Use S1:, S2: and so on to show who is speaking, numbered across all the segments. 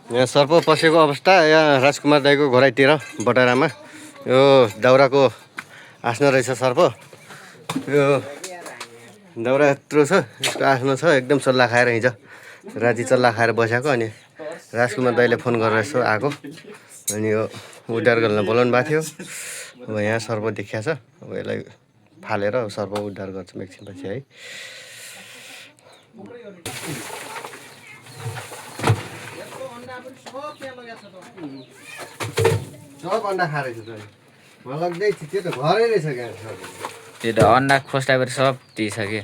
S1: यहाँ सर्प पसेको अवस्था यहाँ राजकुमार दाईको घोराइतिर बटारामा। यो दाउराको आफ्नो रहेछ सर्प। यो दाउरा यत्रो छ, यसको आफ्नो छ। एकदम चल्ला खाएर हिँड्छ, राति चल्ला खाएर बसेको। अनि राजकुमार दाईले फोन गरेर यसो आएको। अनि यो उद्धार गर्न बोलाउनु भएको थियो। अब यहाँ सर्प देखिया छ। अब यसलाई फालेर सर्प उद्धार गर्छौँ एकछिनपछि है। सब अन्डा खाएर छ त लाग्दै त्यो त घरै रहेछ क्या।
S2: त्यो त अन्डा खोस्टाबाट सब दिइसक्यो।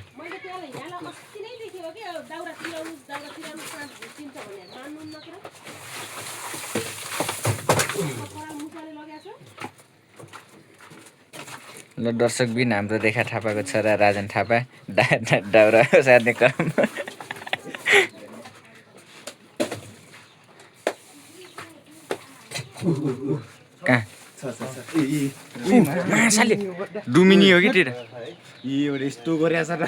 S2: ल दर्शक बिन हाम्रो रेखा थापाको छोरा राजन थापा दाउरा सार्ने क्रम। कहाँ माछाले डुमिनी हो कि त्यो
S3: यस्तो गरेछ र।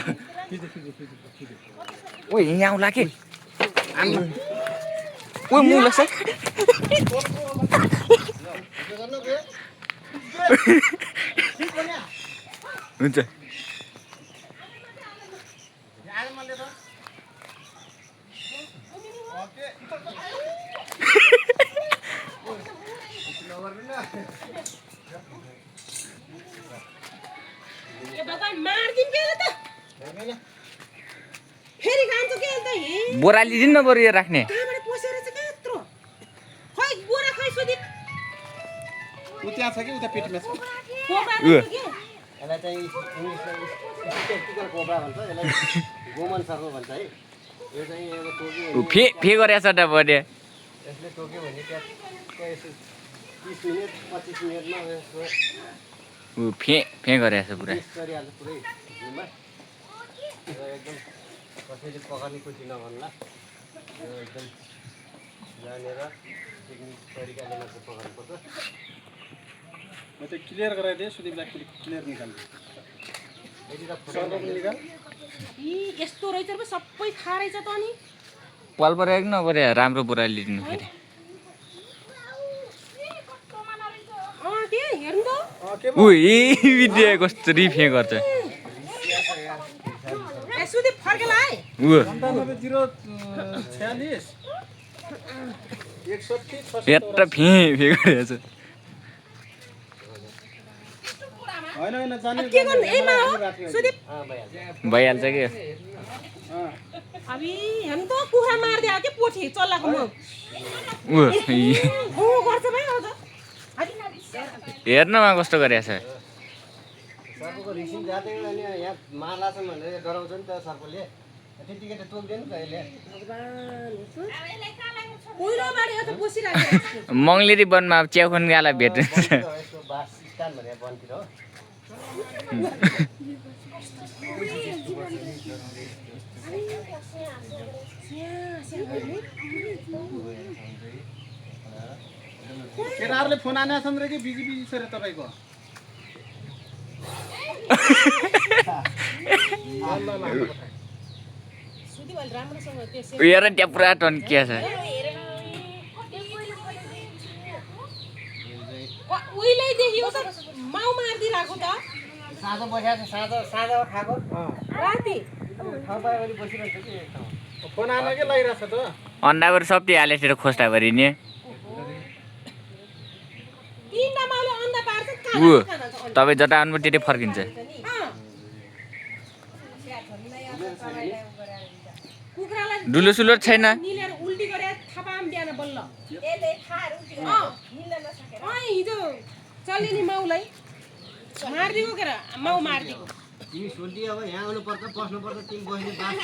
S2: ओ यहाँ आउला के ओ मुला छ। हुन्छ बोरा लिदिन् न बरु यो राख्ने।
S3: उता छ कि उता पेटमा छ।
S1: यसलाई चाहिँ इङ्ग्लिसमा कोब्रा भन्छ, यसलाई गोमन सर्प भन्छ है। यो चाहिँ अब टोक्यो
S2: फे गरेछ त बढे।
S1: यसले टोक्यो भने त्यहाँ 30 मिनट 25 मिनटमा यसको
S2: फे गरेछ पुरा।
S1: गरिहाल्छ पुरै जिउमा। र एकदम कसैले पकाउने कुटी नभन्ला, यो एकदम जानेर टेक्निक तरिकाले मात्र पकाउनुपर्छ।
S3: म त क्लियर गराइदिएँ सुदीपलाई, क्लियर निकाल्नु।
S4: यस्तो रहेछ र सबै खा रहेछ त। अनि
S2: पाल परेको नपरे राम्रो बोरा लिदिनु फेरि। ऊ विद्या कसरी फे गर्छ। यत्रो फे गरेछ। भइहाल्छ कि हेर्नमा कस्तो गरेछ।
S1: सर्पको रिसिन जाँदै अनि यहाँ मार्ला छ भनेर डराउँछ नि त सर्पले। त्यतिकै त टोक्दैन त यसले।
S2: मङ्गलेरी वनमा अब च्याउखन गाला भेट्नु।
S1: यसको बासस्थान भनेर वनतिर हो।
S3: केटाहरूले फोन आने छन् र कि बिजी बिजी छ र तपाईँको?
S2: हेर त्यहाँ पुरा टन्किया छ।
S1: साँझ बसेको छ, साँझ खाएको राति ठाउँ पायो भने बसिरहेको छ कि एक ठाउँ।
S3: फोन आने के लागिरहेछ त।
S2: अन्डाबाट सब हालेर खोस्टा भरि नि। तपाईँ जता आउनु त्यतै फर्किन्छ। डुलो सुलो छैन।
S1: तिमी सोल्टी अब यहाँ आउनुपर्छ, बस्नुपर्छ, तिमी बस्ने बास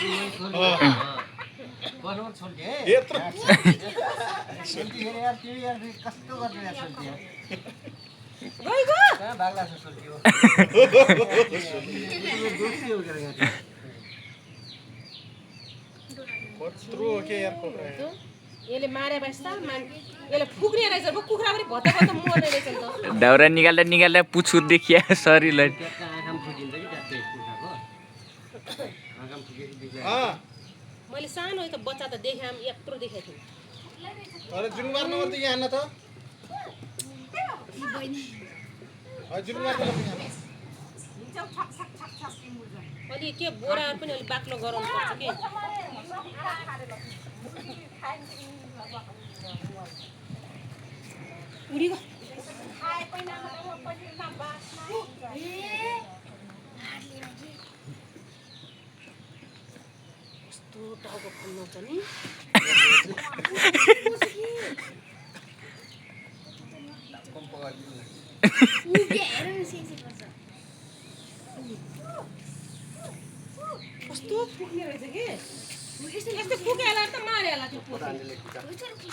S1: बस्नुपर्छ सोल्टी है। सोल्टी फेरि यार त्यो यार कस्तो गर्छ यार सोल्टी यार। कहाँ भाग्ला छ सोल्टी हो। दोस्ती हो के यहाँ।
S3: कत्रो के यार कोब्रा।
S4: यसले मारे बस्दा यसले फुक्ने रहेछ र कुखुरा पनि भत्ता भत्ता मर्ने रहेछ नि त।
S2: दाउरा निकाल्दा निकाल्दा पुछु देखिया शरीरलाई।
S1: ट्याक्क आँखा फुकिन्छ कि ट्याक्क कुखुराको आँखा फुकेपछि
S4: मैले सानो त बच्चा त देखाम यत्रो देखेको थिएँ।
S3: अरे जुन मार्नु त यहाँ आन्न त जुन मार्नु
S4: अलि के बोराहरू पनि अलिक बाक्लो गराउनु पर्छ कि उडीको कस्तो टाउको फुल्नुहुन्छ नि कस्तो फुक्ने रहेछ कि यस्तो फुकेला त मारेला त्यो पोथी